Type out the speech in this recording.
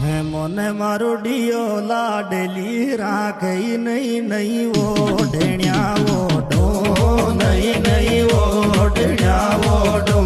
હે મોને મારો ડિયો લાડેલી રાખે નહીં નહીં ઓઢણ્યા ઓઢો નહીં નહીં ઓઢણ્યા ઓઢો